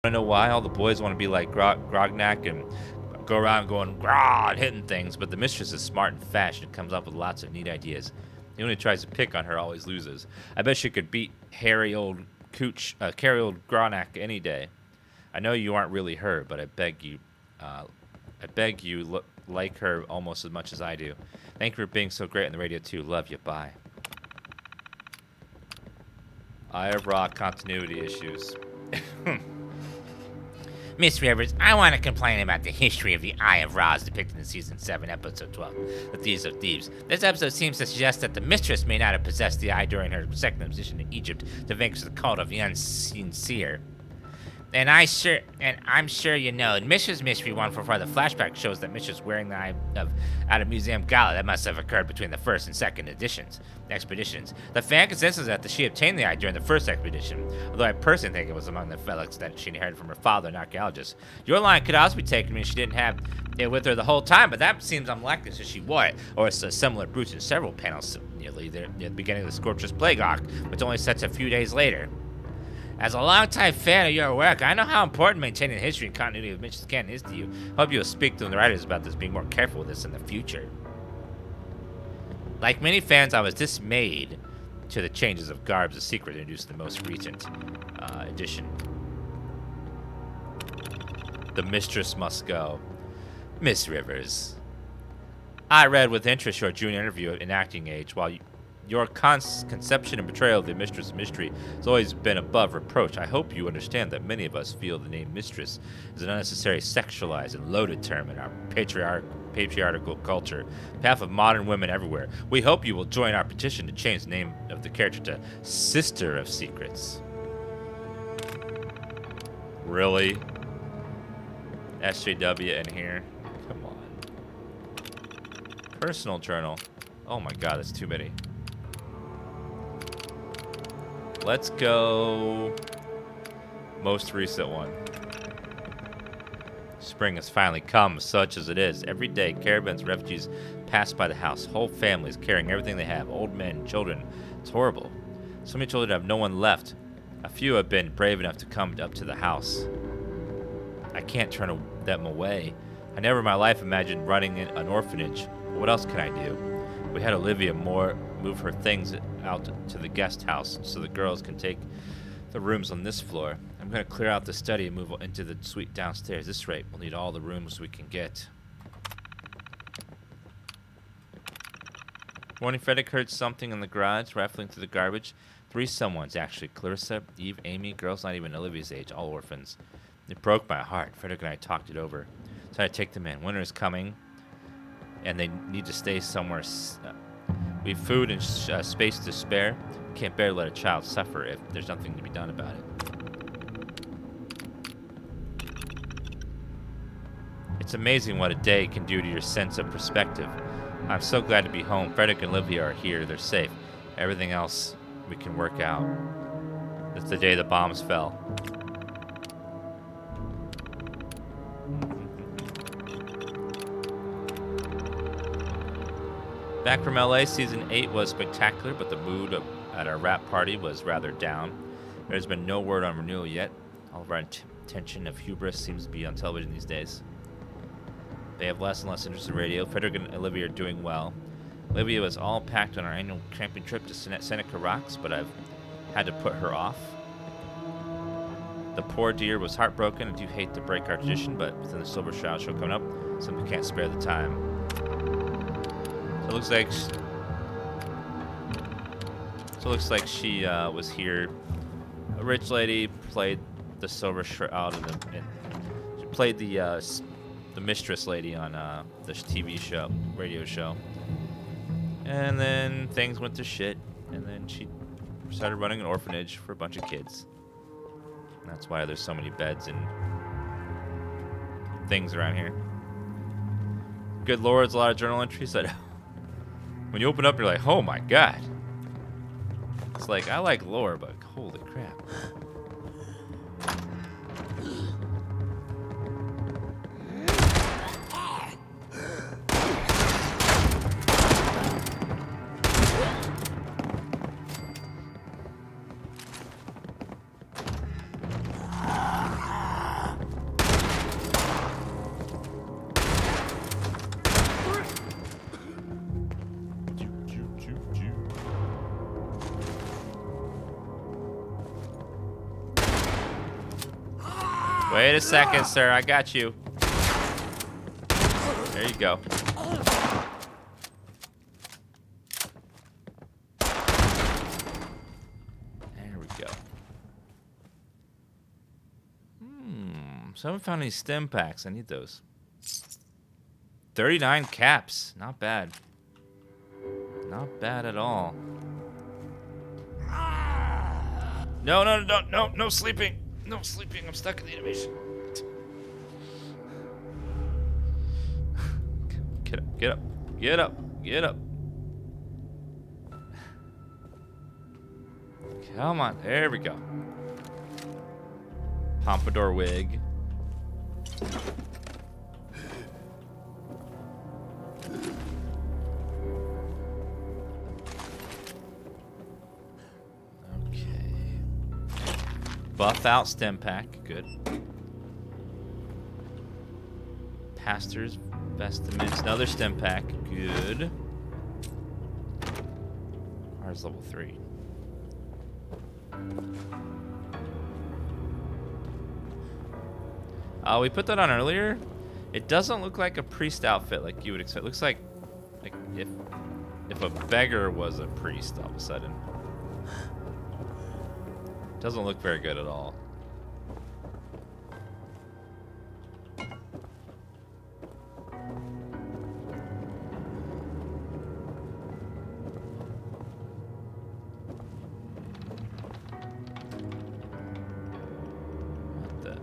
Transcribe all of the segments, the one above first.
I know why all the boys want to be like Grognak and go around going grog, hitting things, but the mistress is smart and fast and comes up with lots of neat ideas. Anyone who tries to pick on her always loses. I bet she could beat hairy old carry old Grognak any day. I know you aren't really her, but I beg you like her almost as much as I do. Thank you for being so great on the radio too. Love you. Bye. Eye of Ra continuity issues. Miss Rivers, I want to complain about the history of the Eye of Ra as depicted in Season 7, Episode 12, The Thieves of Thieves. This episode seems to suggest that the Mistress may not have possessed the eye during her second expedition to Egypt to vanquish the cult of the Unseen Seer. And I'm sure you know, Mistress Mystery 144, the flashback shows that Mistress wearing the eye out of Museum Gala. That must have occurred between the first and second expeditions. The fan consensus is that she obtained the eye during the first expedition, although I personally think it was among the relics that she inherited from her father, an archaeologist. Your line could also be taken to mean she didn't have it with her the whole time, but that seems unlikely since she wore it, or it's a similar brooch in several panels near the beginning of the Scorcher's Plague arc, which only sets a few days later. As a longtime fan of your work, I know how important maintaining the history and continuity of Mistress canon is to you. Hope you'll speak to the writers about this, being more careful with this in the future. Like many fans, I was dismayed to the changes of Garb's The Secret introduced in the most recent edition. The Mistress must go. Miss Rivers, I read with interest your junior interview in acting age. While your conception and portrayal of the Mistress mystery has always been above reproach, I hope you understand that many of us feel the name Mistress is an unnecessary sexualized and loaded term in our patriarchal culture, on behalf of modern women everywhere. We hope you will join our petition to change the name of the character to Sister of Secrets. Really? SJW in here? Come on. Personal journal. Oh my god, that's too many. Let's go most recent one. Spring has finally come, such as it is. Every day, caravans of refugees pass by the house. Whole families carrying everything they have. Old men, children. It's horrible. So many children have no one left. A few have been brave enough to come up to the house. I can't turn them away. I never in my life imagined running in an orphanage. But what else can I do? We had Olivia move her things out to the guest house so the girls can take the rooms on this floor. I'm going to clear out the study and move into the suite downstairs. This rate, we'll need all the rooms we can get. Morning, Frederick heard something in the garage, rattling through the garbage. 3 someones, actually. Clarissa, Eve, Amy, girls not even Olivia's age, all orphans. It broke my heart. Frederick and I talked it over. So I take them in. Winter is coming, and they need to stay somewhere. We have food and space to spare. Can't bear to let a child suffer if there's nothing to be done about it. It's amazing what a day can do to your sense of perspective. I'm so glad to be home. Frederick and Olivia are here. They're safe. Everything else we can work out. It's the day the bombs fell. Back from LA, Season 8 was spectacular, but the mood at our wrap party was rather down. There's been no word on renewal yet. All of our attention of hubris seems to be on television these days. They have less and less interest in radio. Frederick and Olivia are doing well. Olivia was all packed on our annual camping trip to Seneca Rocks, but I've had to put her off. The poor dear was heartbroken. I do hate to break our tradition, but within the Silver Shroud show coming up, simply can't spare the time. So it looks like she was here. A rich lady played the Silver Shroud, and she played the Mistress lady on the TV show, radio show. And then things went to shit, and then she started running an orphanage for a bunch of kids. And that's why there's so many beds and things around here. Good lord, there's a lot of journal entries that when you open up, you're like, oh my god. It's like, I like lore, but holy crap. Wait a second, sir. I got you. There you go. There we go. So I haven't found any stem packs. I need those. 39 caps. Not bad. Not bad at all. No sleeping. No sleeping. I'm stuck in the animation. Get up. Get up. Get up. Come on. There we go. Pompadour wig. Buff out stem pack, good. Pastor's vestments, another stem pack, good. Ours level 3. We put that on earlier. It doesn't look like a priest outfit like you would expect. It looks like if a beggar was a priest all of a sudden. Doesn't look very good at all. What the?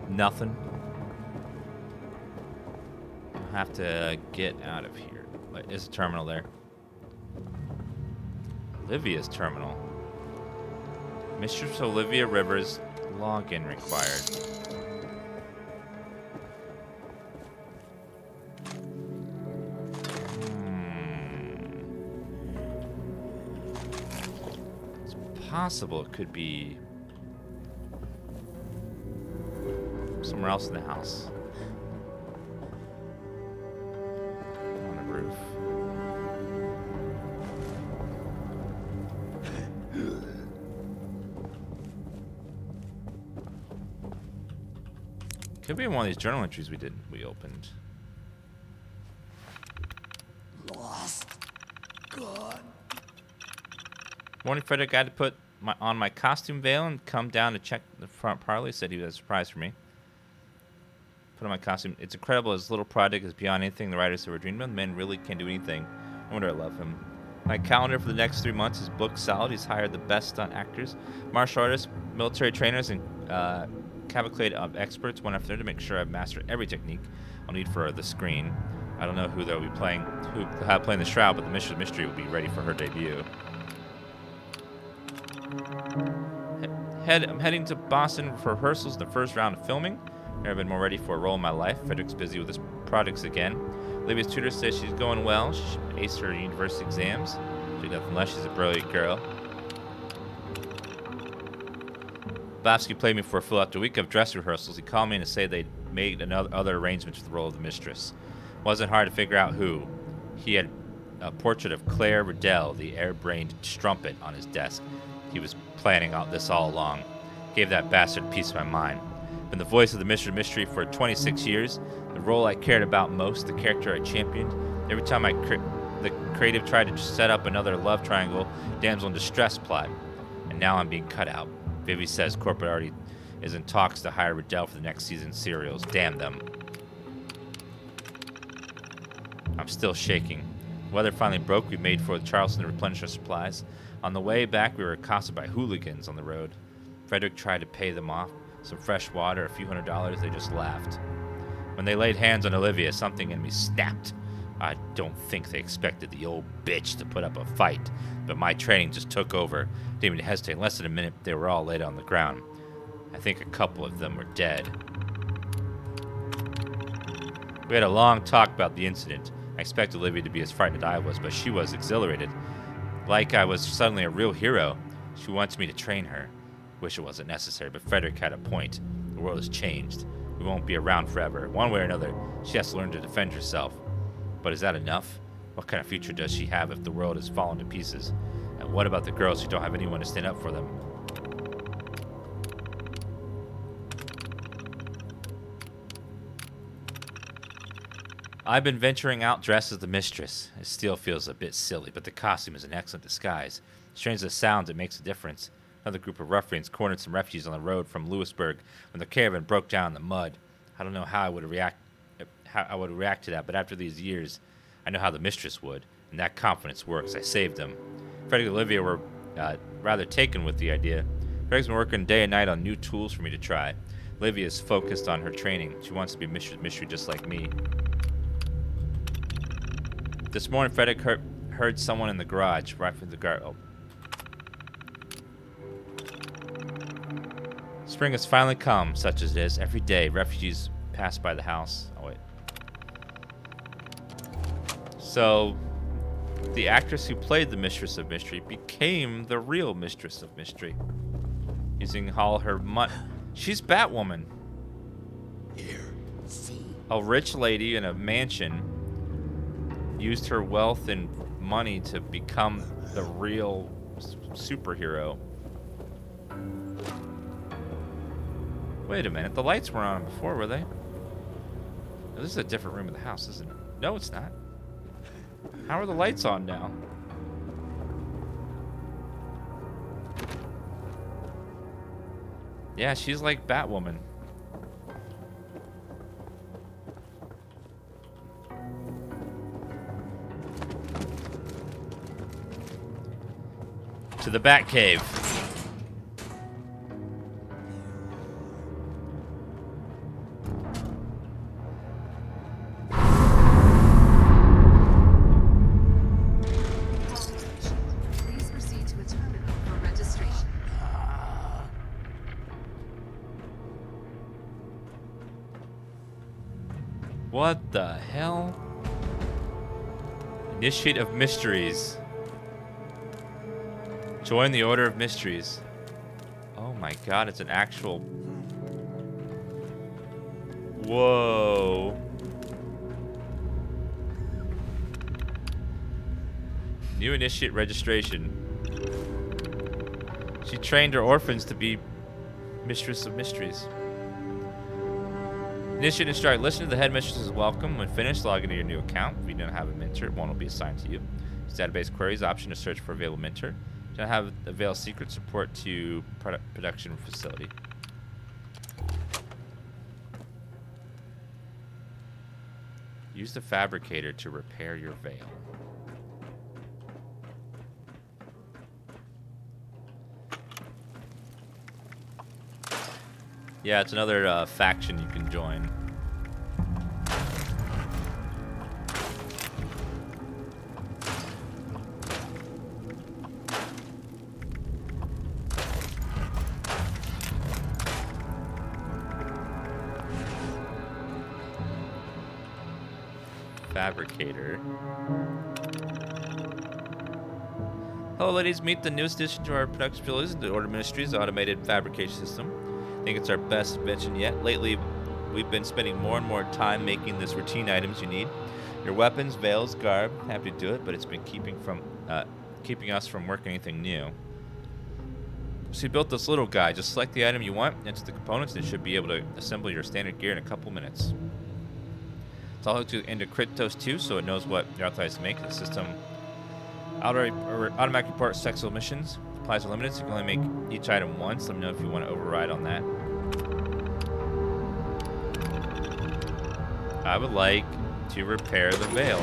Nothing. Have to get out of here. Is a terminal there? Olivia's terminal. Mistress Olivia Rivers, login required. It's possible it could be somewhere else in the house. Could be in one of these journal entries we opened. Lost. Gone. Morning, Frederick. I had to put on my costume veil and come down to check the front parlor. Said he was a surprise for me. Put on my costume. It's incredible. His little project is beyond anything the writers ever dreamed of. The man really can't do anything. No wonder I love him. My calendar for the next 3 months is booked solid. He's hired the best stunt actors, martial artists, military trainers, and cavalcade of experts one after another to make sure I've mastered every technique I'll need for the screen. I don't know who they'll be playing, playing the Shroud, but the Mistress Mystery will be ready for her debut. I'm heading to Boston for rehearsals in the first round of filming. Never been more ready for a role in my life. Frederick's busy with his projects again. Olivia's tutor says she's going well. She aced her university exams. She's nothing less. She's a brilliant girl. Bobsky played me for a full after week of dress rehearsals. He called me in to say they'd made other arrangements for the role of the Mistress. Wasn't hard to figure out who. He had a portrait of Claire Riddell, the air-brained strumpet, on his desk. He was planning out this all along. Gave that bastard a piece of my mind. Been the voice of the Mistress Mystery for 26 years. The role I cared about most, the character I championed. Every time the creative tried to set up another love triangle, damsel in distress plot. And now I'm being cut out. Vivi says corporate already is in talks to hire Riddell for the next season's serials. Damn them. I'm still shaking. Weather finally broke. We made for Charleston to replenish our supplies. On the way back, we were accosted by hooligans on the road. Frederick tried to pay them off. Some fresh water, a few $100s. They just laughed. When they laid hands on Olivia, something in me snapped. I don't think they expected the old bitch to put up a fight, but my training just took over. Didn't even hesitate. In less than a minute, they were all laid on the ground. I think a couple of them were dead. We had a long talk about the incident. I expected Olivia to be as frightened as I was, but she was exhilarated. Like I was suddenly a real hero. She wants me to train her. Wish it wasn't necessary, but Frederick had a point. The world has changed. We won't be around forever. One way or another, she has to learn to defend herself. But is that enough? What kind of future does she have if the world is falling to pieces? And what about the girls who don't have anyone to stand up for them? I've been venturing out dressed as the Mistress. It still feels a bit silly, but the costume is an excellent disguise. Strange as it sounds, it makes a difference. Another group of ruffians cornered some refugees on the road from Lewisburg when the caravan broke down in the mud. I don't know how I would react to that, but after these years, I know how the Mistress would, and that confidence works. I saved them. Freddy and Olivia were rather taken with the idea. Greg's been working day and night on new tools for me to try. Olivia's focused on her training. She wants to be Mistress Mystery just like me. This morning, Frederick heard someone in the garage, right from the guard. Oh. Spring has finally come, such as it is. Every day, refugees pass by the house. Oh, wait. So, the actress who played the Mistress of Mystery became the real Mistress of Mystery. Using all her money. She's Batwoman. Here, see. A rich lady in a mansion used her wealth and money to become the real superhero. Wait a minute, the lights were on before, were they? Oh, this is a different room of the house, isn't it? No, it's not. How are the lights on now? Yeah, she's like Batwoman. To the Batcave. Please proceed to a terminal for registration. What the hell? Initiate of Mysteries. Join the Order of Mysteries. Oh my god, it's an actual... Whoa. New initiate registration. She trained her orphans to be Mistress of Mysteries. Initiate instruct. Listen to the headmistress is welcome. When finished, log into your new account. If you don't have a mentor, one will be assigned to you. Use database queries option to search for available mentor. Don't have avail secret support to production facility. Use the fabricator to repair your veil. Yeah, it's another faction you can join. Fabricator. Hello, ladies. Meet the newest addition to our production facilities, the Order Ministries automated fabrication system. I think it's our best invention yet. Lately, we've been spending more and more time making this routine items you need. Your weapons, veils, garb. Happy to do it, but it's been keeping us from working anything new. So you built this little guy. Just select the item you want, enter the components, and it should be able to assemble your standard gear in a couple minutes. It's all hooked into Kryptos 2, so it knows what you're authorized to make. The system automatic report sexual missions. Supplies are limited, so you can only make each item once. Let me know if you want to override on that. I would like to repair the veil.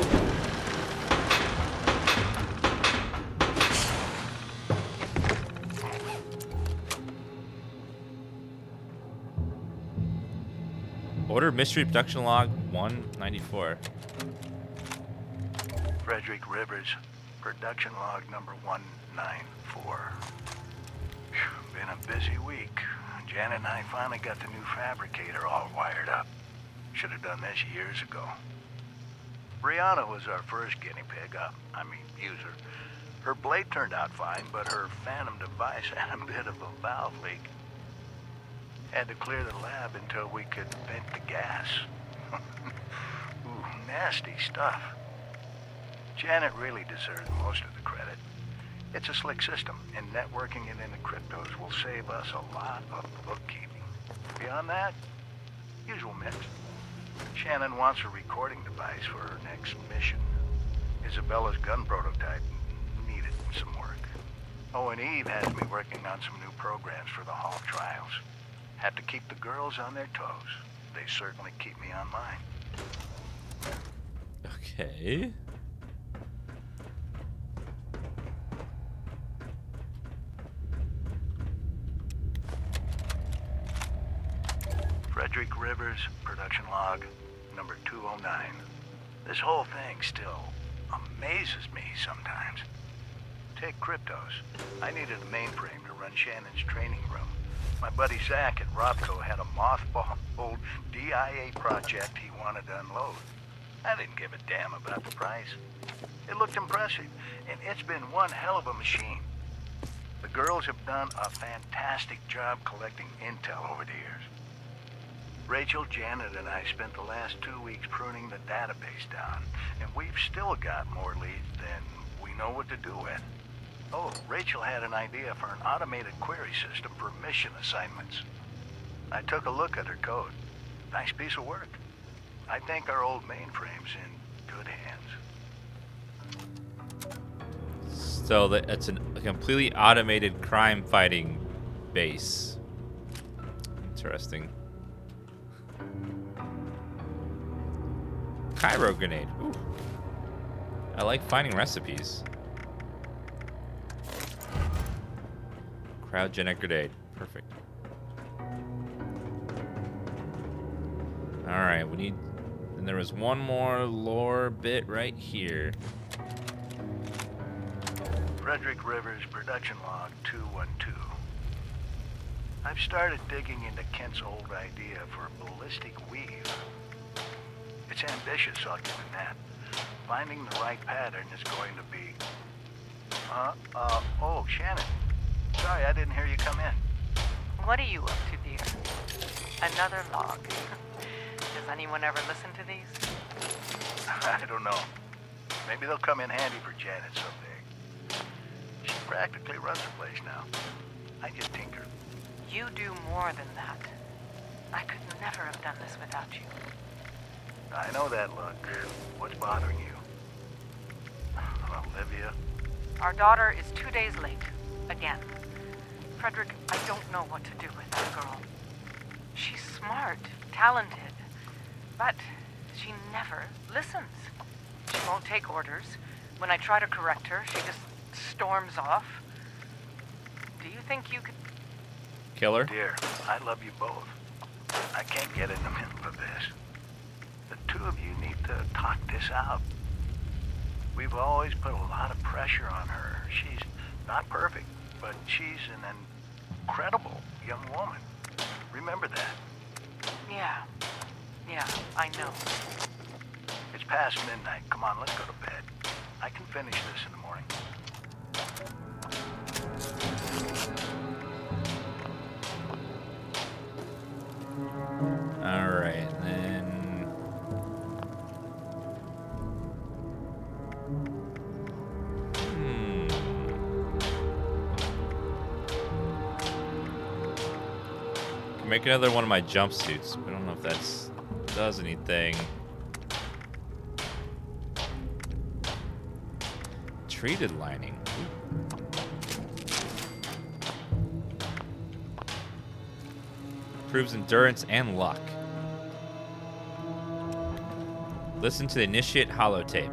Order Mystery Production Log 194. Frederick Rivers, production log number 194. Been a busy week. Janet and I finally got the new fabricator all wired up. Should have done this years ago. Brianna was our first guinea pig, user. Her blade turned out fine, but her phantom device had a bit of a valve leak. Had to clear the lab until we could vent the gas. Ooh, nasty stuff. Janet really deserves most of the credit. It's a slick system, and networking it into cryptos will save us a lot of bookkeeping. Beyond that, usual mix. Shannon wants a recording device for her next mission. Isabella's gun prototype needed some work. Oh, and Eve has me working on some new programs for the Hall trials. Have to keep the girls on their toes. They certainly keep me on mine. Okay. Frederick Rivers, production log, number 209. This whole thing still amazes me sometimes. Take cryptos. I needed a mainframe to run Shannon's training room. My buddy Zach at Robco had a mothballed DIA project he wanted to unload. I didn't give a damn about the price. It looked impressive, and it's been one hell of a machine. The girls have done a fantastic job collecting intel over the years. Rachel, Janet, and I spent the last 2 weeks pruning the database down, and we've still got more leads than we know what to do with. Oh, Rachel had an idea for an automated query system for mission assignments. I took a look at her code. Nice piece of work. I think our old mainframe's in good hands. So that it's a completely automated crime fighting base. Interesting. Cairo grenade. Ooh. I like finding recipes. Cryogenic grenade. Perfect. Alright, we need... And there was one more lore bit right here. Frederick Rivers, production log 212. I've started digging into Kent's old idea for a ballistic weave. It's ambitious, I'll give him that. Finding the right pattern is going to be... oh, Shannon. Sorry, I didn't hear you come in. What are you up to, dear? Another log. Does anyone ever listen to these? I don't know. Maybe they'll come in handy for Janet someday. She practically runs the place now. I just tinker. You do more than that. I could never have done this without you. I know that look. What's bothering you? Olivia? Our daughter is 2 days late. Again. Frederick, I don't know what to do with that girl. She's smart, talented, but she never listens. She won't take orders. When I try to correct her, she just storms off. Do you think you could... Killer? Dear, I love you both. I can't get in the middle of this. The two of you need to talk this out. We've always put a lot of pressure on her. She's not perfect, but she's an incredible young woman. Remember that. Yeah, I know. It's past midnight. Come on, let's go to bed. I can finish this in the morning. Alright, then... Can make another one of my jumpsuits, but I don't know if that does anything. Treated lining. Improves endurance and luck. Listen to the initiate holotape.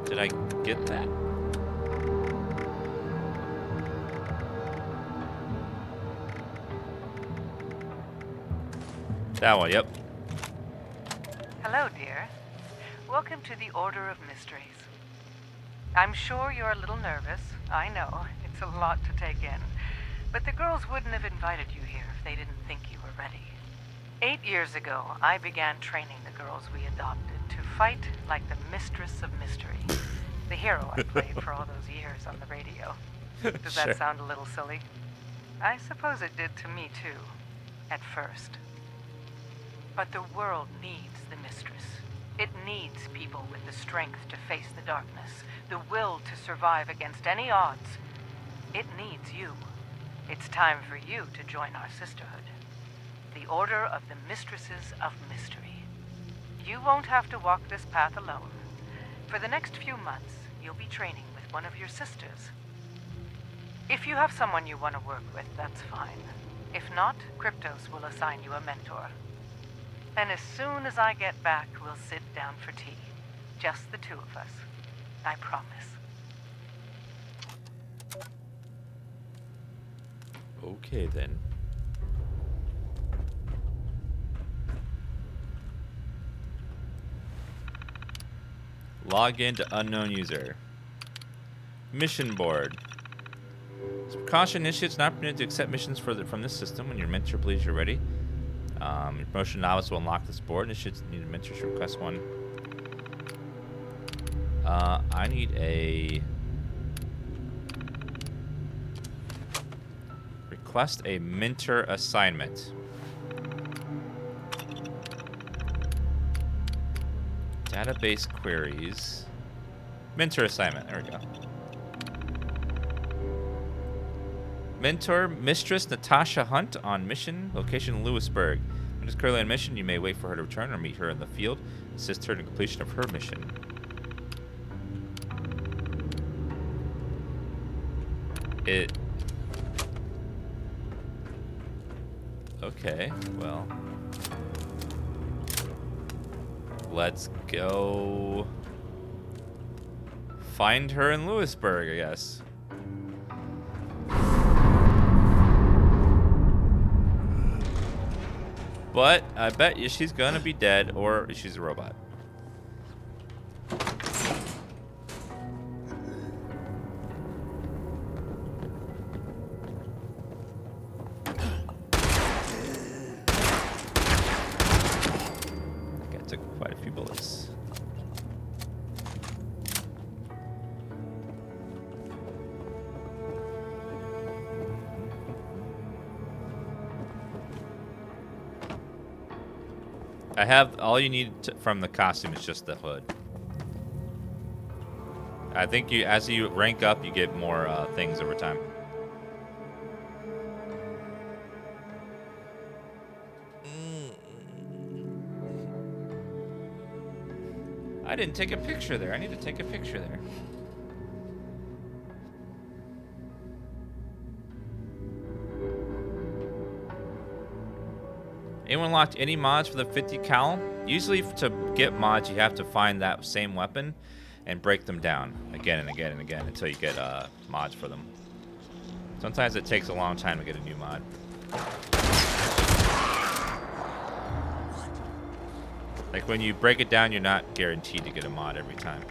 Did I get that? That one, yep. Hello, dear. Welcome to the Order of Mysteries. I'm sure you're a little nervous. I know. It's a lot to take in. But the girls wouldn't have invited you here if they didn't think you were ready. 8 years ago, I began training the girls we adopted to fight like the Mistress of Mystery, the hero I played for all those years on the radio. Does Sure. that sound a little silly? I suppose it did to me, too, at first. But the world needs the Mistress. It needs people with the strength to face the darkness, the will to survive against any odds. It needs you. It's time for you to join our sisterhood. The Order of the Mistresses of Mystery. You won't have to walk this path alone. For the next few months, you'll be training with one of your sisters. If you have someone you want to work with, that's fine. If not, Kryptos will assign you a mentor. And as soon as I get back, we'll sit down for tea. Just the two of us. I promise. Okay, then. Log in to unknown user. Mission board. As a precaution, initiates not permitted to accept missions from this system when your mentor believes you're ready. Your promotion novice will unlock this board. Initiates need a mentor to request one. I need a... Request a mentor assignment. Database queries. Mentor assignment. There we go. Mentor Mistress Natasha Hunt on mission. Location Lewisburg. When she's currently on mission, you may wait for her to return or meet her in the field. Assist her in the completion of her mission. Okay, well. Let's go find her in Lewisburg, I guess. But I bet you she's gonna be dead or she's a robot. I took quite a few bullets. I have all you need from the costume is just the hood. I think as you rank up, you get more things over time. I didn't take a picture there. I need to take a picture there. Anyone unlocked any mods for the 50 cal? Usually to get mods, you have to find that same weapon and break them down again and again and again until you get mods for them. Sometimes it takes a long time to get a new mod. Like when you break it down, you're not guaranteed to get a mod every time.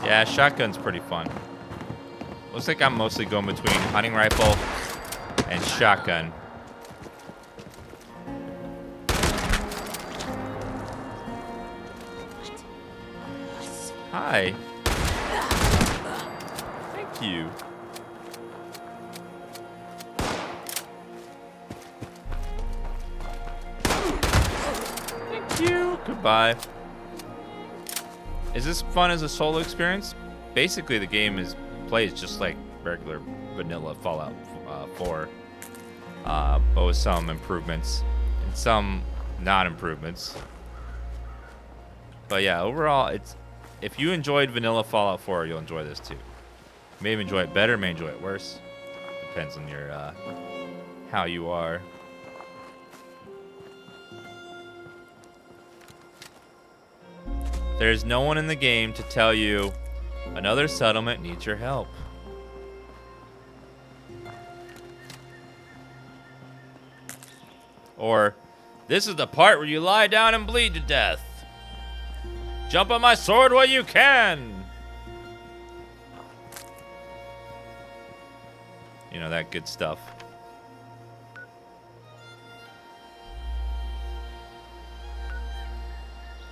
Yeah, shotgun's pretty fun. Looks like I'm mostly going between hunting rifle and shotgun. Hi. Thank you. Thank you. Goodbye. Is this fun as a solo experience? Basically, the game plays just like regular vanilla Fallout 4, but with some improvements and some non-improvements. But yeah, overall, if you enjoyed vanilla Fallout 4, you'll enjoy this too. You may enjoy it better, may enjoy it worse. Depends on your how you are. There's no one in the game to tell you another settlement needs your help. Or, this is the part where you lie down and bleed to death. Jump on my sword while you can. You know, that good stuff.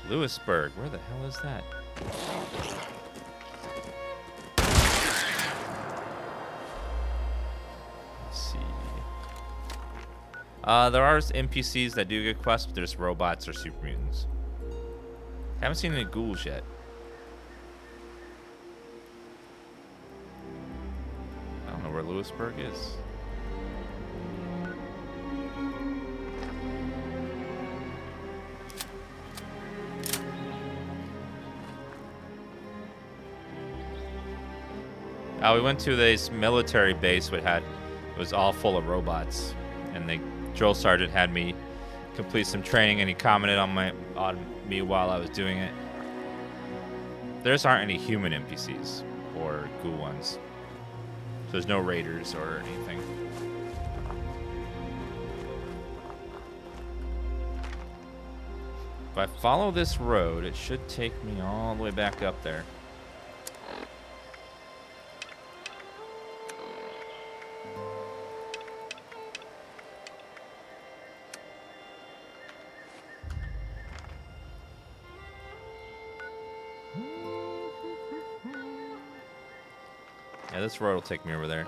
Lewisburg, where the hell is that? Let's see. There are NPCs that do get quests, but there's robots or super mutants. Haven't seen any ghouls yet. I don't know where Lewisburg is. We went to this military base which it was all full of robots, and the drill sergeant had me complete some training, and he commented on me while I was doing it. There aren't any human NPCs or ghoul ones, so there's no raiders or anything. If I follow this road, it should take me all the way back up there. Yeah, this road will take me over there.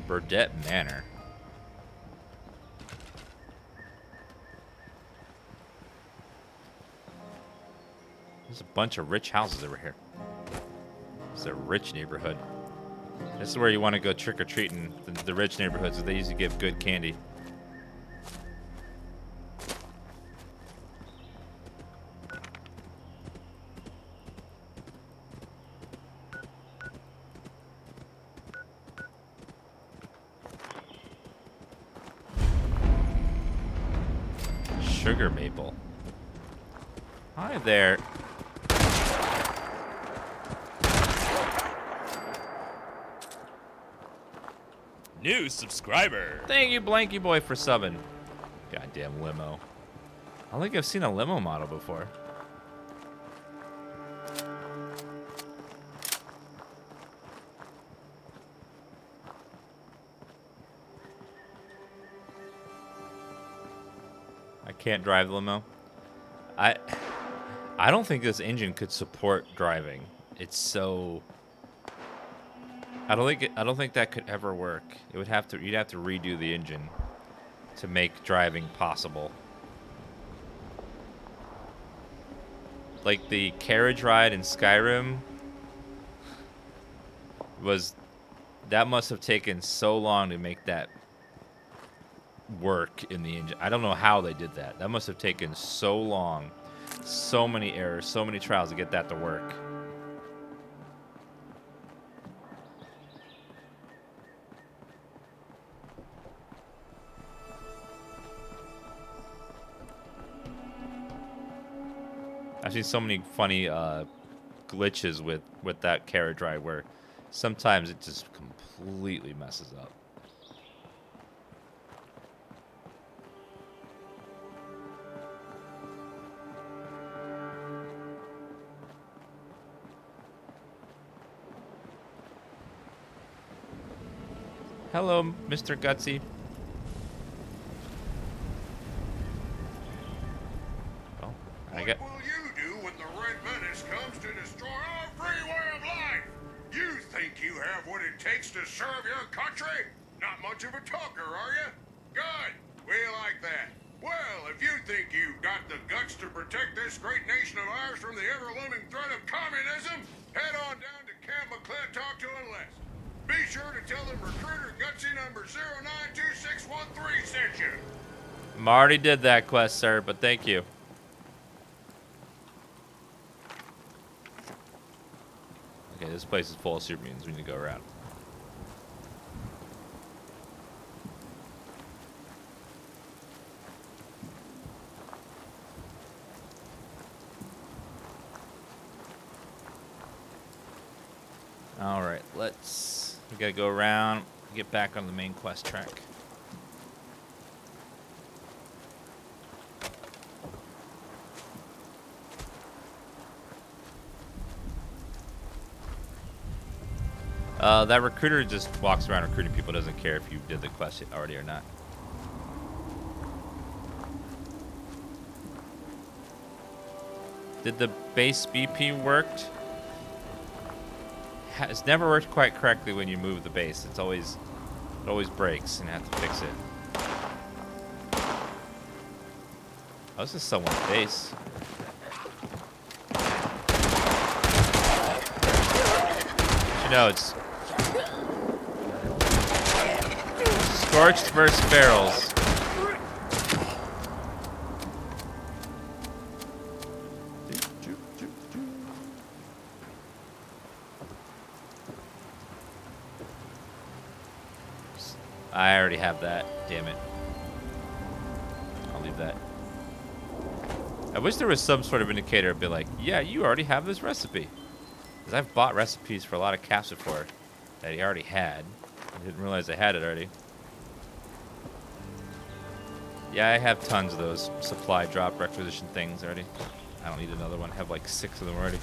Burdett Manor. There's a bunch of rich houses over here. It's a rich neighborhood. This is where you want to go trick-or-treating, the rich neighborhoods. They usually give good candy. Sugar maple. Hi there. New subscriber. Thank you, Blanky Boy, for subbing. Goddamn limo. I don't think I've seen a limo model before. I can't drive the limo. I don't think this engine could support driving. It's so. I don't think that could ever work. You'd have to redo the engine to make driving possible. Like the carriage ride in Skyrim that must have taken so long to make that work in the engine. I don't know how they did that. That must have taken so long, so many errors, so many trials to get that to work. I've seen so many funny glitches with that carriage ride where sometimes it just completely messes up. Hello, Mr. Gutsy. Oh, I got. What will you do when the Red Menace comes to destroy our free way of life? You think you have what it takes to serve your country? Not much of a talker, are you? Good. We like that. Well, if you think you've got the guts to protect this great nation of ours from the ever-looming threat of communism, head on down to Camp McClintock to enlist. Be sure to tell them recruiter Gutsy number 092613 sent you. Already did that quest, sir, but thank you. Okay, this place is full of super mutants. We need to go around. All right, we gotta go around, get back on the main quest track. That recruiter just walks around recruiting people, doesn't care if you did the quest already or not. Did the base BP worked? It's never worked quite correctly when you move the base. It always breaks and I have to fix it. Oh, this is someone's base. You know, it's scorched versus barrels. I already have that. Damn it. I'll leave that. I wish there was some sort of indicator to be like, yeah, you already have this recipe. Because I've bought recipes for a lot of caps before that he already had. I didn't realize I had it already. Yeah, I have tons of those supply drop requisition things already. I don't need another one. I have like 6 of them already.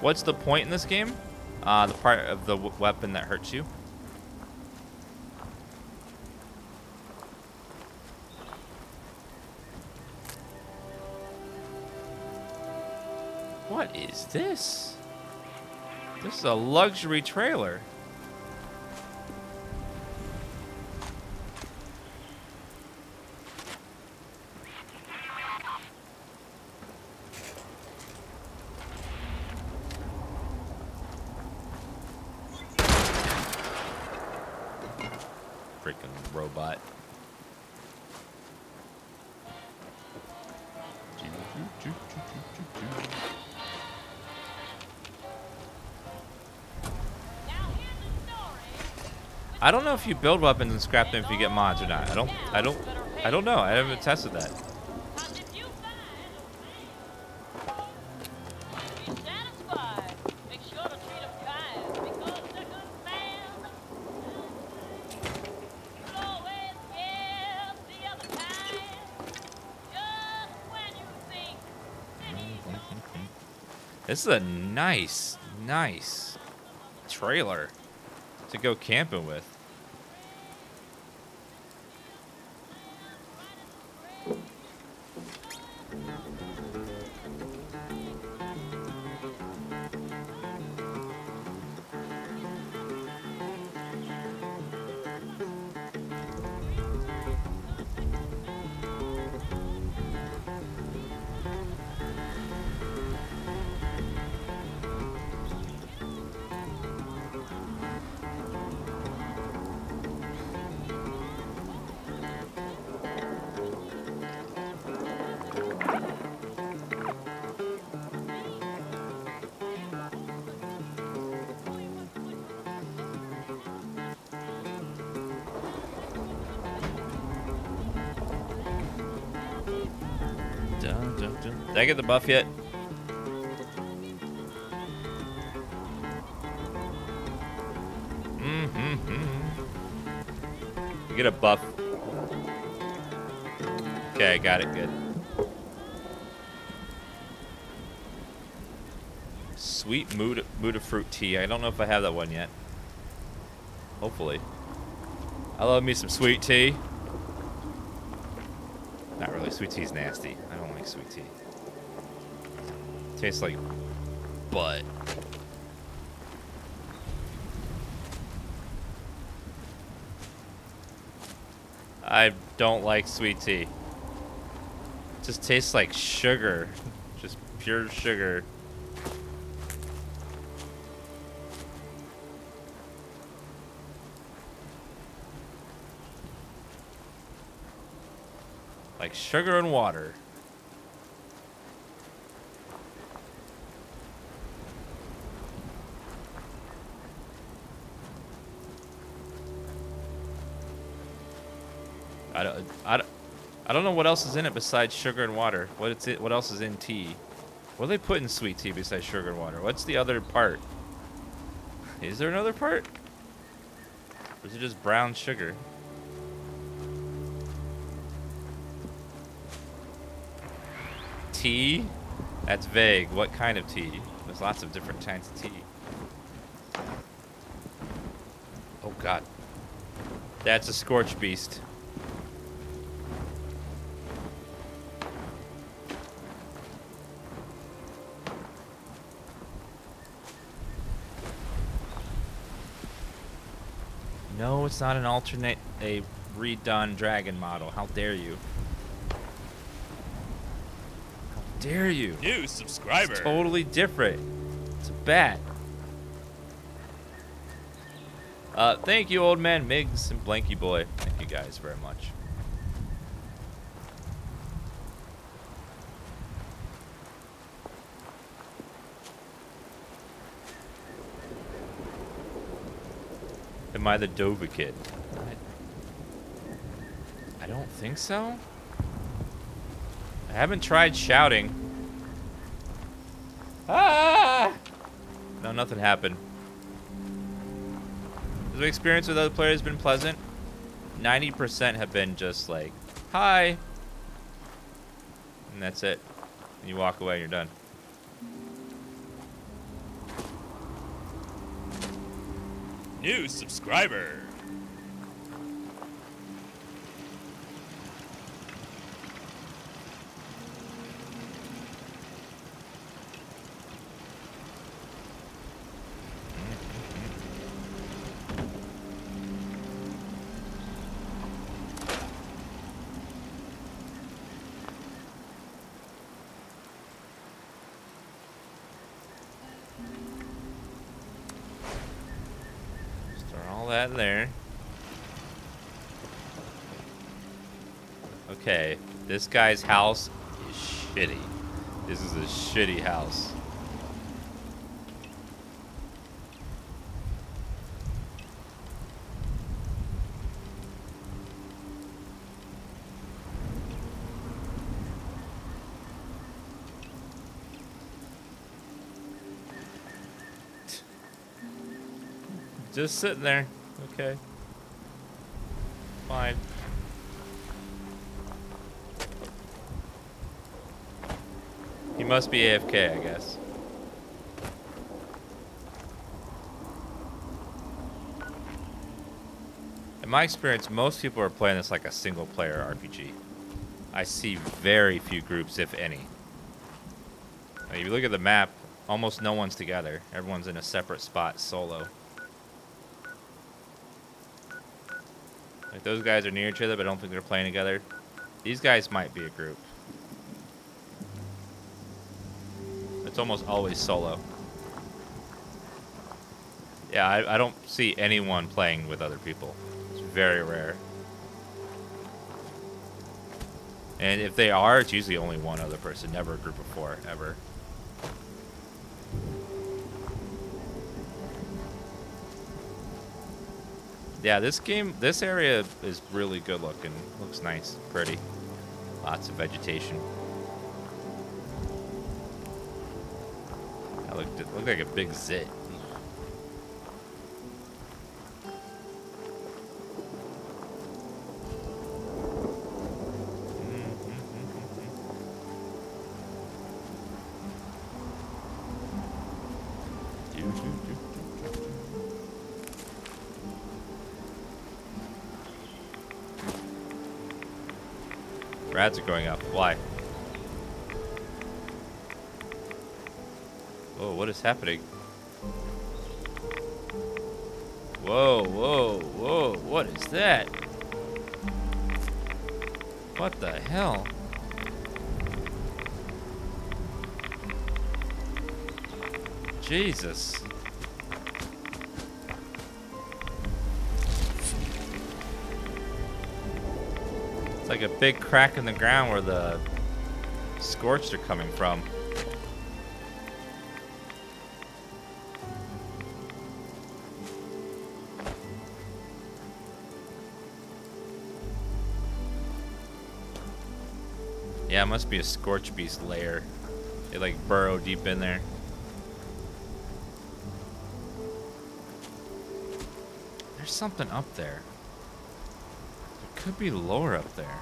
What's the point in this game? The part of the weapon that hurts you. What is this? This is a luxury trailer. Freaking robot. I don't know if you build weapons and scrap them if you get mods or not. I don't know. I haven't tested that. This is a nice trailer to go camping with. Did I get the buff yet? You get a buff. Okay, I got it. Good. Sweet Muda fruit tea. I don't know if I have that one yet. Hopefully. I love me some sweet tea. Not really. Sweet tea's nasty. I don't like sweet tea. Tastes like butt. I don't like sweet tea. It just tastes like sugar. Just pure sugar. Like sugar and water. I don't know what else is in it besides sugar and water. What else is in tea? What do they put in sweet tea besides sugar and water? What's the other part? Is there another part? Or is it just brown sugar? tea? That's vague. What kind of tea? There's lots of different kinds of tea. Oh god. That's a scorch beast. No, it's not an alternate, a redone dragon model. How dare you? How dare you? New subscriber. It's totally different. It's a bat. Thank you, Old Man Miggs and Blanky Boy. Thank you guys very much. Am I the Dova kid? I don't think so. I haven't tried shouting. Ah! No, nothing happened. Has my experience with other players been pleasant? 90% have been just like, hi. And that's it. And you walk away and you're done. New subscriber. That in there. Okay, this guy's house is shitty. This is a shitty house. Just sitting there. Okay. Fine. He must be AFK, I guess. In my experience, most people are playing this like a single player RPG. I see very few groups, if any. If you look at the map, almost no one's together. Everyone's in a separate spot, solo. Like those guys are near each other, but I don't think they're playing together. These guys might be a group. It's almost always solo. Yeah, I don't see anyone playing with other people. It's very rare. And if they are, it's usually only one other person, never a group of four, ever. Yeah, this game, this area is really good looking. Looks nice, pretty. Lots of vegetation. That looked like a big zit. Rats are going up. Why? Whoa, what is happening? Whoa, whoa, whoa, what is that? What the hell? Jesus. It's like a big crack in the ground where the scorched are coming from. Yeah, it must be a scorch beast lair. They like burrow deep in there. There's something up there. There could be lore up there.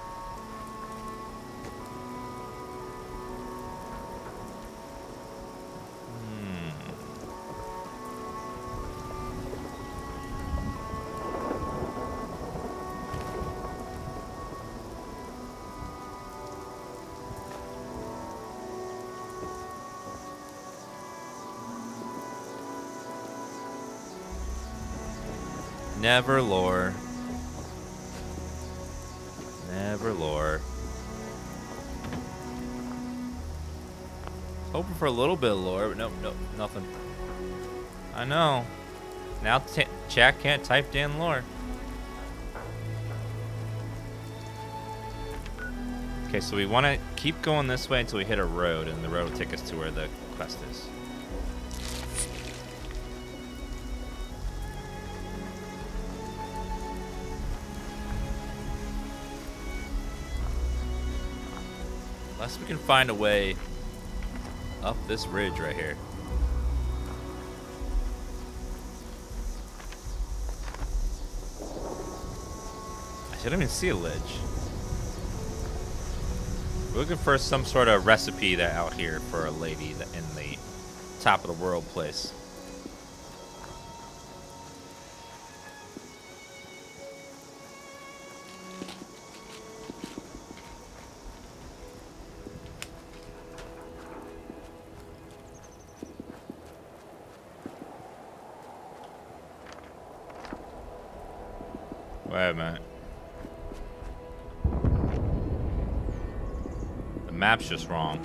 Never lore. Never lore. Hoping for a little bit of lore, but nope, nothing. I know. Now chat can't type in lore. Okay, so we want to keep going this way until we hit a road, and the road will take us to where the quest is. Unless we can find a way up this ridge right here. I don't even see a ledge. We're looking for some sort of recipe that out here for a lady that in the top of the world place. Wait a minute. The map's just wrong.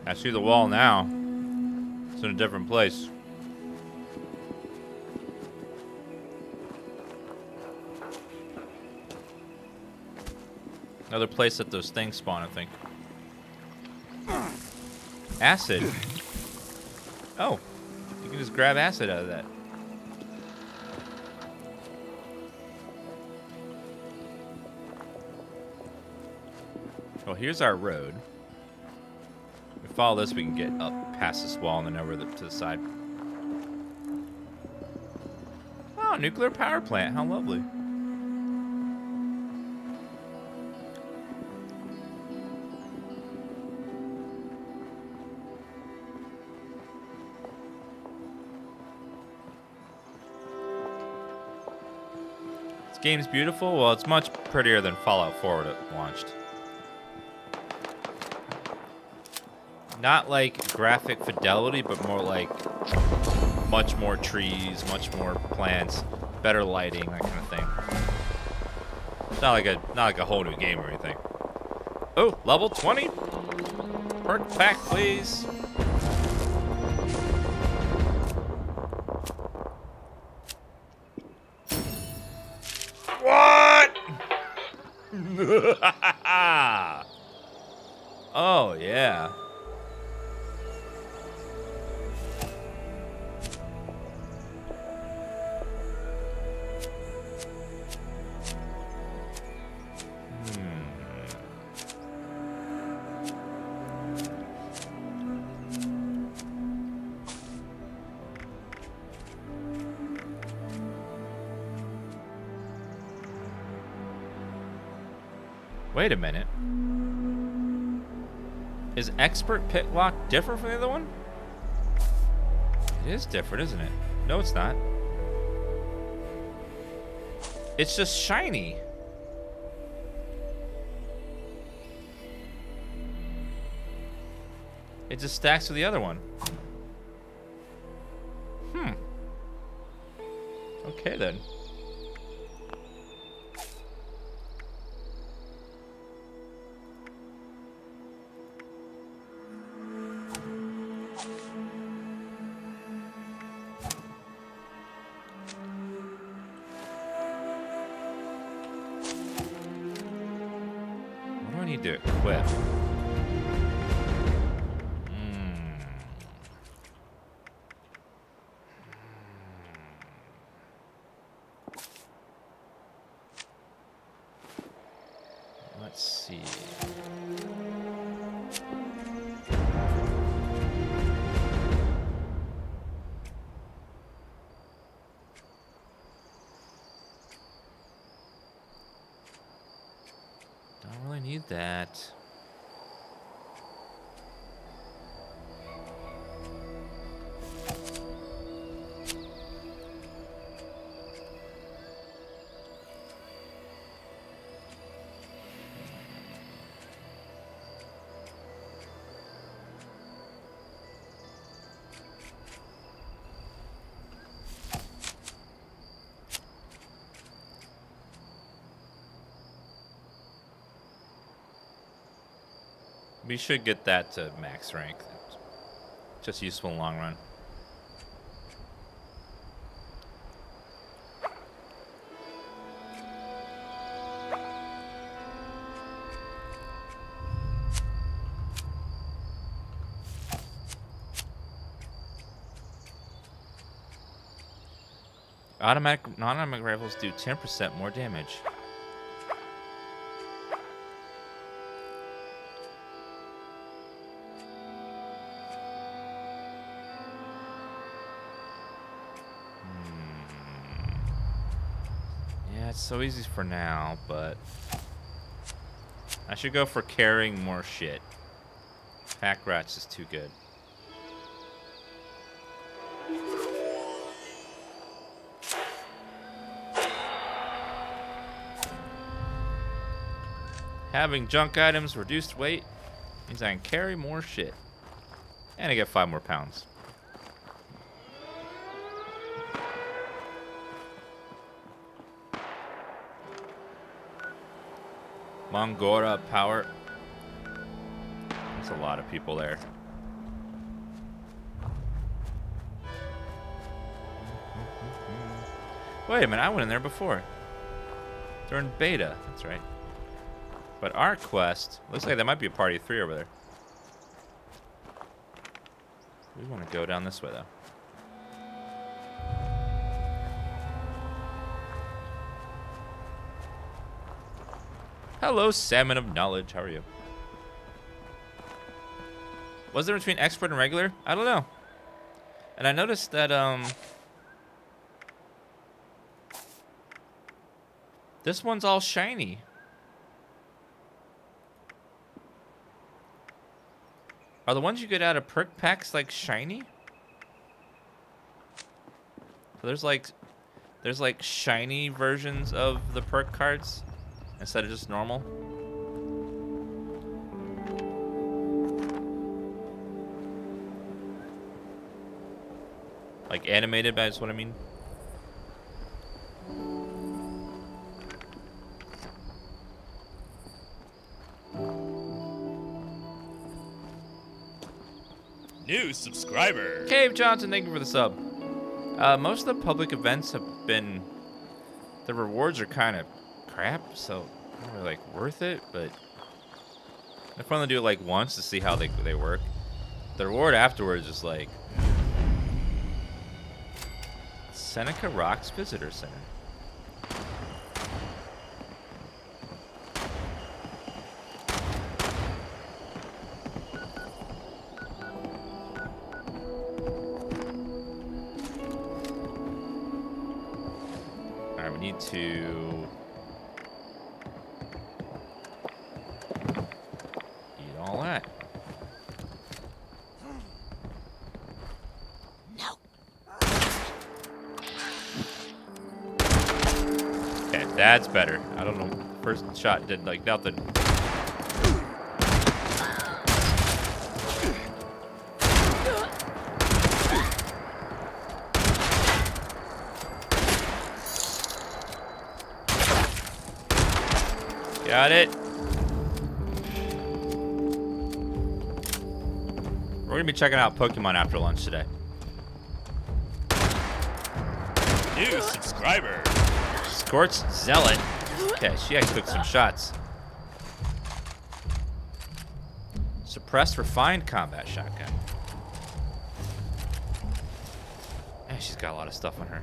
I see the wall now. It's in a different place. Another place that those things spawn, I think. Acid. Oh, you can just grab acid out of that. Well, here's our road. If we follow this, we can get up past this wall and then over to the side. Oh, nuclear power plant. How lovely. This game's beautiful. Well, it's much prettier than Fallout 4 when it launched. Not like graphic fidelity, but more like much more trees, much more plants, better lighting, that kind of thing. It's not like a whole new game or anything. Oh, level 20. Perk pack, please. What? Oh yeah. Wait a minute. Is expert pick lock different from the other one? It is different, isn't it? No, it's not. It's just shiny. It just stacks with the other one. Okay then. What do I need to equip? Let's see. Don't really need that. We should get that to max rank. Just useful in the long run. Non-automatic rifles do 10% more damage. Yeah, it's so easy for now, but I should go for carrying more shit. Pack rats is too good. Having junk items, reduced weight, means I can carry more shit. And I get 5 more pounds. Mongora power. There's a lot of people there. Wait a minute, I went in there before. During beta, that's right. But our quest, looks like there might be a party of 3 over there. We want to go down this way, though. Hello, Salmon of Knowledge. How are you? Was there between expert and regular? I don't know. And I noticed that, this one's all shiny. Are the ones you get out of perk packs like shiny? So there's like shiny versions of the perk cards instead of just normal. Like animated, that's what I mean. New subscriber. Cave Johnson, thank you for the sub. Most of the public events have been, the rewards are kind of crap, so not really like worth it, but if I only do it like once to see how they work. The reward afterwards is like Seneca Rocks Visitor Center. Alright, we need to eat all that. That's better. I don't know. First shot did like nothing. Got it. We're gonna be checking out Pokemon after lunch today. New subscriber. Scorched Zealot. Okay, she actually took some shots. Suppressed Refined Combat Shotgun. Man, she's got a lot of stuff on her.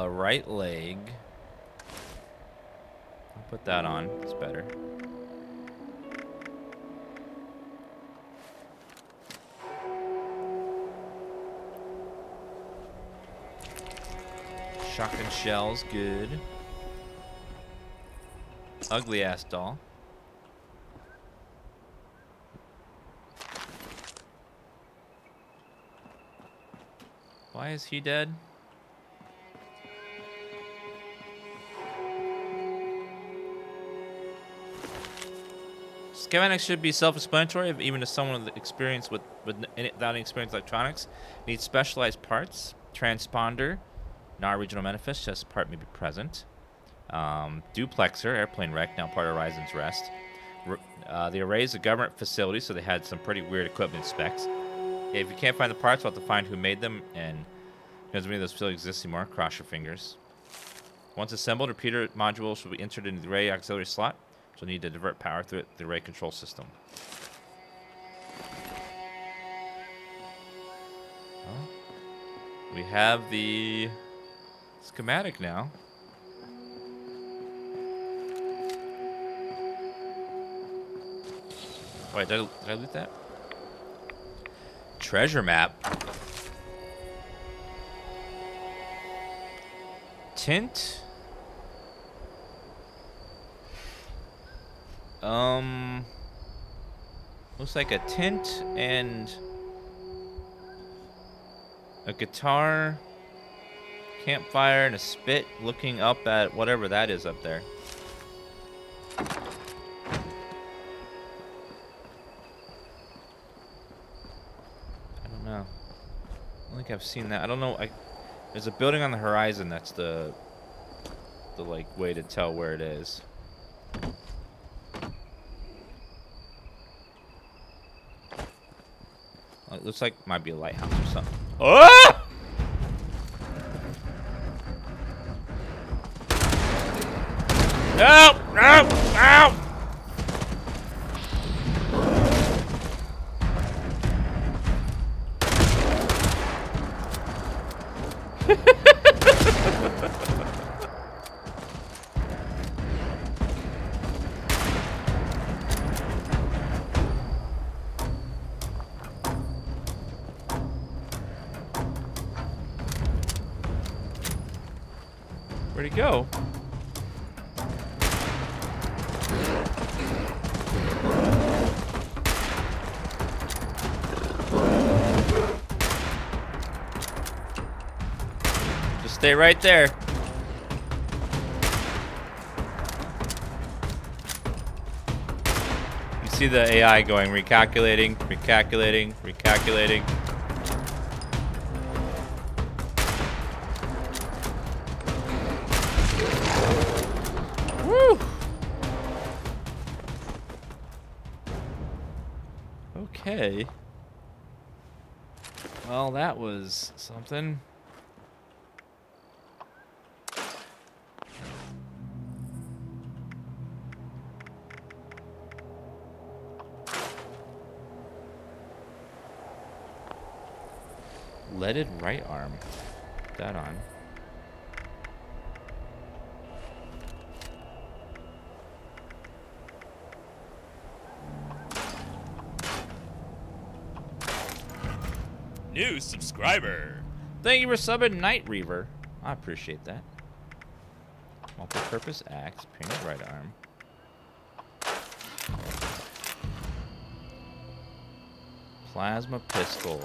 Right leg. I'll put that on. It's better. Shotgun shells, good. Ugly ass doll. Why is he dead? Schematics should be self-explanatory, even to someone with experience without any experience with electronics. Needs specialized parts. Transponder. Non-regional manifest, just part may be present. Duplexer, airplane wreck, now part of Horizon's Rest. The array is a government facility, so they had some pretty weird equipment specs. If you can't find the parts, we'll have to find who made them, and because many of those facilities exist anymore, cross your fingers. Once assembled, repeater modules will be entered into the array auxiliary slot, so you'll need to divert power through the array control system. Well, we have the schematic now. Wait, did I loot that? Treasure map. Tint. Looks like a tint and a guitar, campfire, and a spit looking up at whatever that is up there. I don't know. I don't think I've seen that. I don't know. There's a building on the horizon. That's the like way to tell where it is. It looks like it might be a lighthouse or something. Oh! No! No! No! Where'd he go? Just stay right there. You see the AI going recalculating, recalculating, recalculating. Woo! Okay. Well, that was something. Leaded right arm. Put that on. New subscriber. Thank you for subbing Night Reaver. I appreciate that. Multi-purpose axe, painted right arm. Plasma pistol.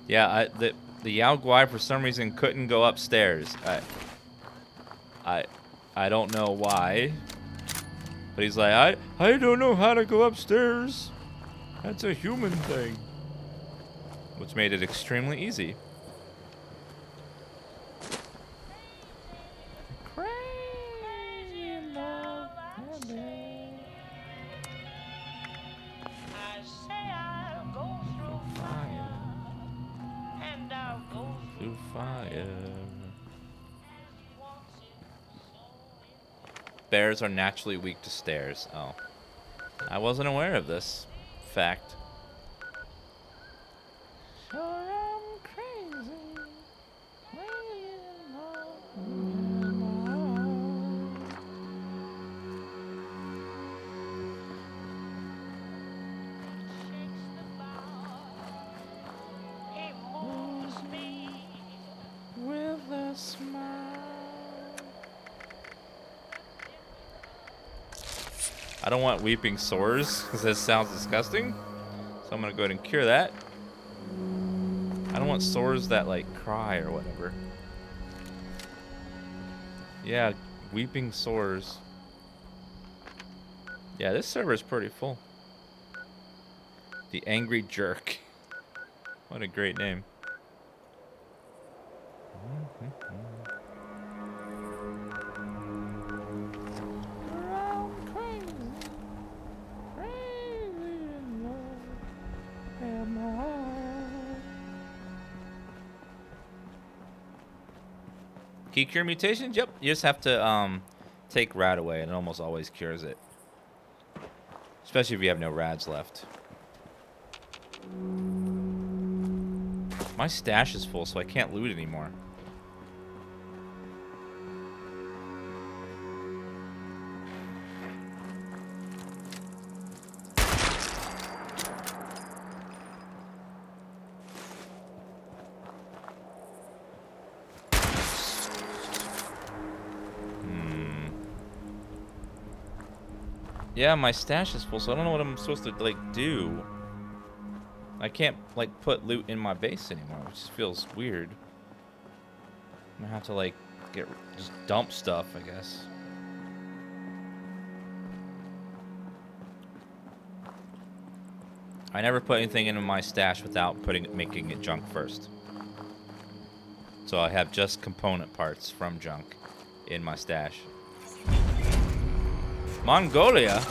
Yeah, the Yao Guai for some reason couldn't go upstairs. I don't know why, but he's like, I don't know how to go upstairs. That's a human thing, which made it extremely easy. Bears are naturally weak to stairs. Oh. I wasn't aware of this fact. Sure, I'm crazy. With a smile. I don't want weeping sores because that sounds disgusting. So I'm gonna go ahead and cure that. I don't want sores that like cry or whatever. Yeah, weeping sores. Yeah, this server is pretty full. The Angry Jerk. What a great name. Key cure mutations? Yep. You just have to take rad away, and it almost always cures it. Especially if you have no rads left. My stash is full, so I can't loot anymore. Yeah, my stash is full, so I don't know what I'm supposed to, like, do. I can't, like, put loot in my base anymore, which just feels weird. I'm gonna have to, like, just dump stuff, I guess. I never put anything into my stash without making it junk first. So I have just component parts from junk in my stash. Mongolia?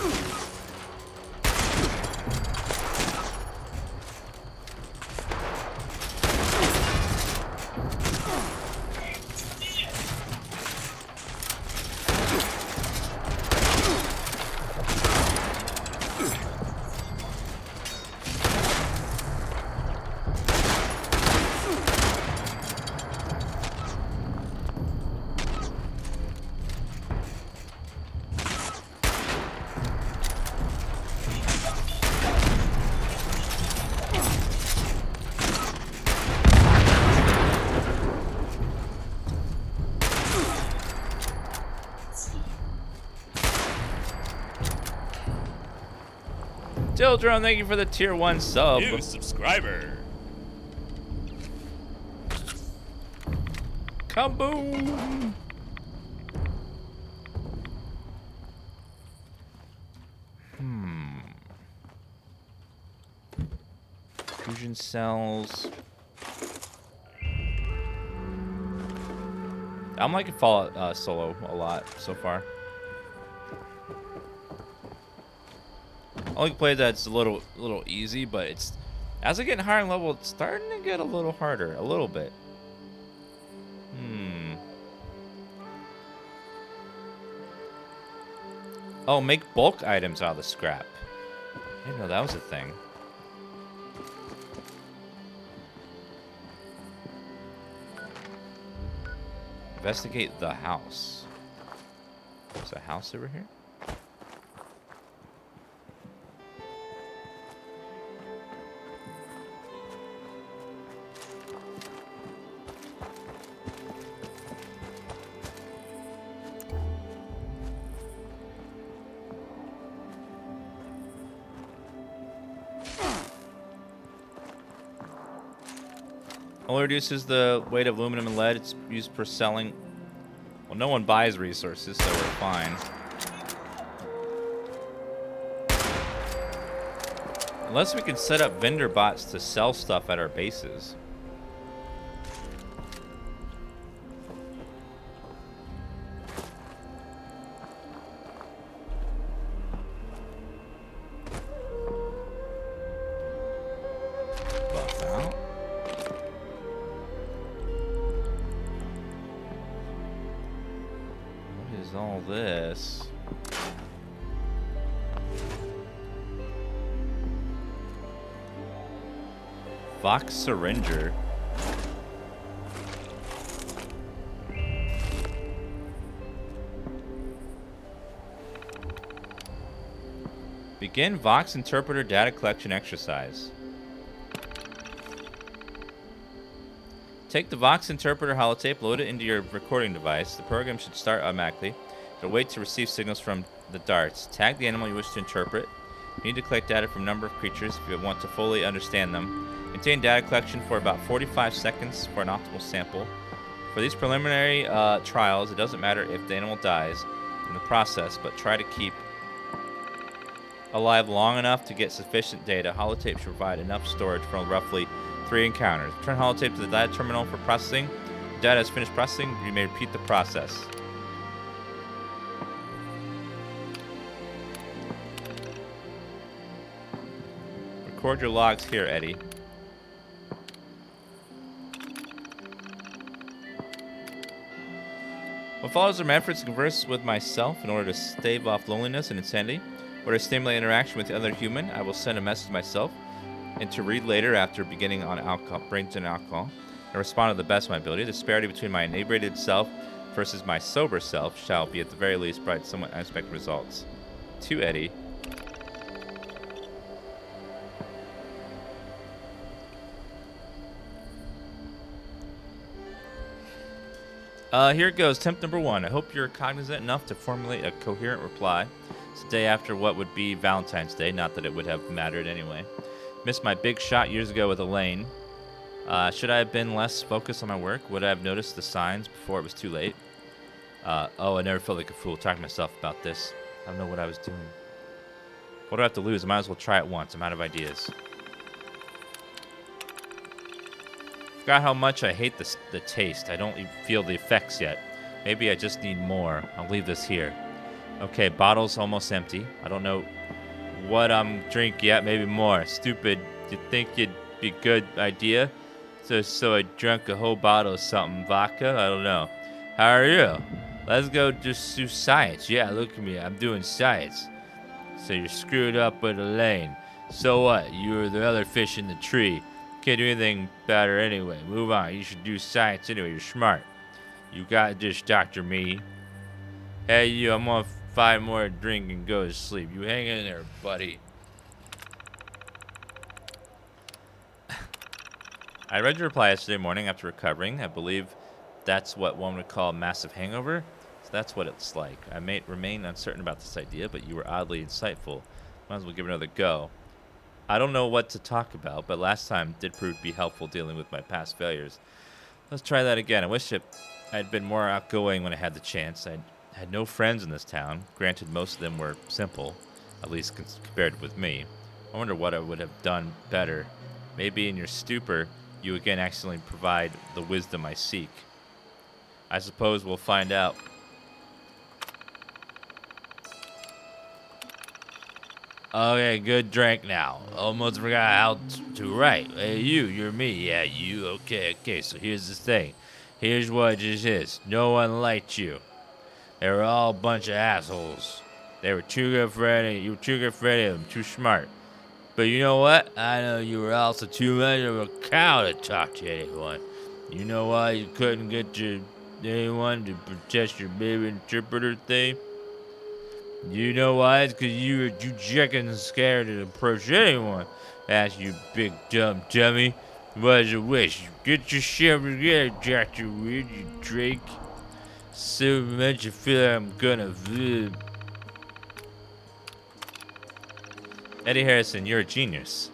Drone, thank you for the tier 1 sub. New subscriber. Kaboom! Fusion cells. I'm liking Fallout Solo a lot so far. I only played that's a little easy, but it's as I get higher in level, it's starting to get a little harder, a little bit. Oh, make bulk items out of the scrap. I didn't know that was a thing. Investigate the house. There's a house over here? Only reduces the weight of aluminum and lead. It's used for selling. Well, no one buys resources, so we're fine. Unless we can set up vendor bots to sell stuff at our bases. Vox Syringer. Begin Vox Interpreter data collection exercise. Take the Vox Interpreter holotape, load it into your recording device. The program should start automatically. It'll wait to receive signals from the darts. Tag the animal you wish to interpret. You need to collect data from a number of creatures if you want to fully understand them. Maintain data collection for about 45 seconds for an optimal sample. For these preliminary trials, it doesn't matter if the animal dies in the process, but try to keep alive long enough to get sufficient data, holotape should provide enough storage for roughly 3 encounters. Return holotape to the data terminal for processing. When data is finished processing, you may repeat the process. Record your logs here, Eddie. What follows are my efforts to converse with myself in order to stave off loneliness and insanity, or to stimulate interaction with the other human. I will send a message to myself and to read later after beginning on alcohol, brains and alcohol, and respond to the best of my ability. The disparity between my inebriated self versus my sober self shall be at the very least provide somewhat unexpected results. To Eddie. Here it goes. Attempt number 1. I hope you're cognizant enough to formulate a coherent reply. It's the day after what would be Valentine's Day. Not that it would have mattered anyway. Missed my big shot years ago with Elaine. Should I have been less focused on my work? Would I have noticed the signs before it was too late? Oh, I never felt like a fool talking to myself about this. I don't know what I was doing. What do I have to lose? I might as well try it once. I'm out of ideas. Forgot how much I hate the taste. I don't even feel the effects yet. Maybe I just need more. I'll leave this here. Okay, bottle's almost empty. I don't know what I'm drinking yet. Maybe more. Stupid. You think it'd be a good idea? So I drank a whole bottle of something. Vodka? I don't know. How are you? Let's go just do science. Yeah, look at me. I'm doing science. So you're screwed up with Elaine. So what? You were the other fish in the tree. Can't do anything better anyway. Move on. You should do science anyway. You're smart. You got this, Dr. Me. Hey, you. I'm gonna find more drink and go to sleep. You hang in there, buddy. I read your reply yesterday morning after recovering. I believe that's what one would call a massive hangover. So that's what it's like. I may remain uncertain about this idea, but you were oddly insightful. Might as well give it another go. I don't know what to talk about, but last time did prove to be helpful dealing with my past failures. Let's try that again. I wish I'd been more outgoing when I had the chance. I had no friends in this town. Granted, most of them were simple, at least compared with me. I wonder what I would have done better. Maybe in your stupor, you again accidentally provide the wisdom I seek. I suppose we'll find out. Okay, good drink now. Almost forgot how to write. Hey, you're me. Yeah, you. Okay, so here's the thing. Here's what it is. No one liked you. They were all a bunch of assholes. They were too good for any. You were too good for any of them. Too smart. But you know what? I know you were also too much of a cow to talk to anyone. You know why you couldn't get to anyone to protest your baby interpreter thing? You know why? It's because you were too chicken scared to approach anyone. That's you big dumb dummy. What's a wish? Get your shit together, Dr. Weird, you Drake. So much you feel like I'm gonna live. Eddie Harrison, you're a genius.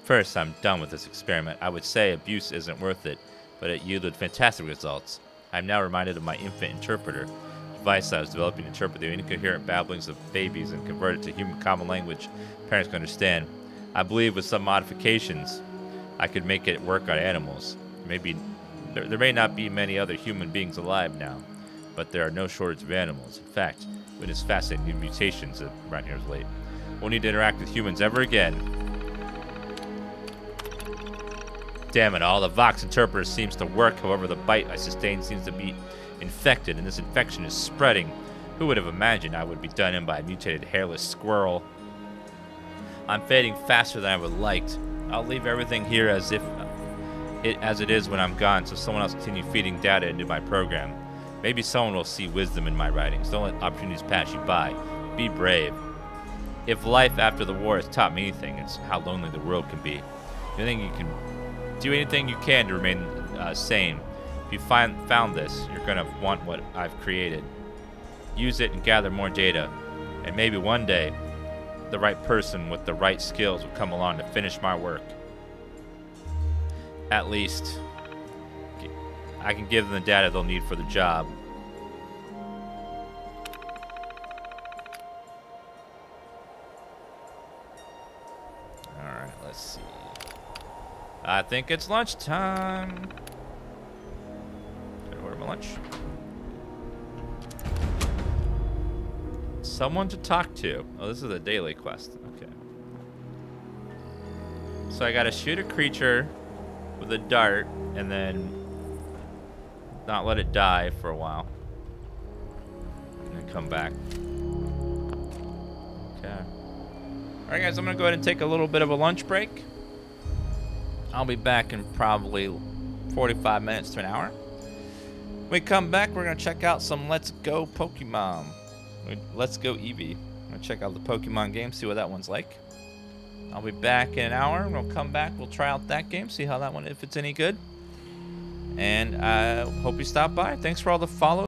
First, I'm done with this experiment. I would say abuse isn't worth it, but it yielded fantastic results. I'm now reminded of my infant interpreter. Device I was developing to interpret the incoherent babblings of babies and convert it to human common language parents can understand. I believe with some modifications, I could make it work on animals. Maybe there may not be many other human beings alive now, but there are no shortage of animals. In fact, it is fascinating new mutations around here is late. Won't need to interact with humans ever again. Damn it all, the Vox Interpreter seems to work. However, the bite I sustained seems to be infected, and this infection is spreading. Who would have imagined I would be done in by a mutated hairless squirrel? I'm fading faster than I would like. I'll leave everything here as it is when I'm gone, so someone else continue feeding data into my program. Maybe someone will see wisdom in my writings. Don't let opportunities pass you by. Be brave. If life after the war has taught me anything, it's how lonely the world can be. Do anything you can to remain sane. If you found this, you're going to want what I've created. Use it and gather more data. And maybe one day, the right person with the right skills will come along to finish my work. At least, I can give them the data they'll need for the job. I think it's lunchtime. Gotta order my lunch. Someone to talk to. Oh, this is a daily quest. Okay. So I gotta shoot a creature with a dart and then not let it die for a while. And then come back. Okay. Alright guys, I'm gonna go ahead and take a little bit of a lunch break. I'll be back in probably 45 minutes to an hour. When we come back, we're gonna check out some Let's Go Pokemon. Let's Go Eevee. I'm gonna check out the Pokemon game, see what that one's like. I'll be back in an hour. We'll come back, we'll try out that game, see how that one, if it's any good. And I hope you stop by. Thanks for all the follows.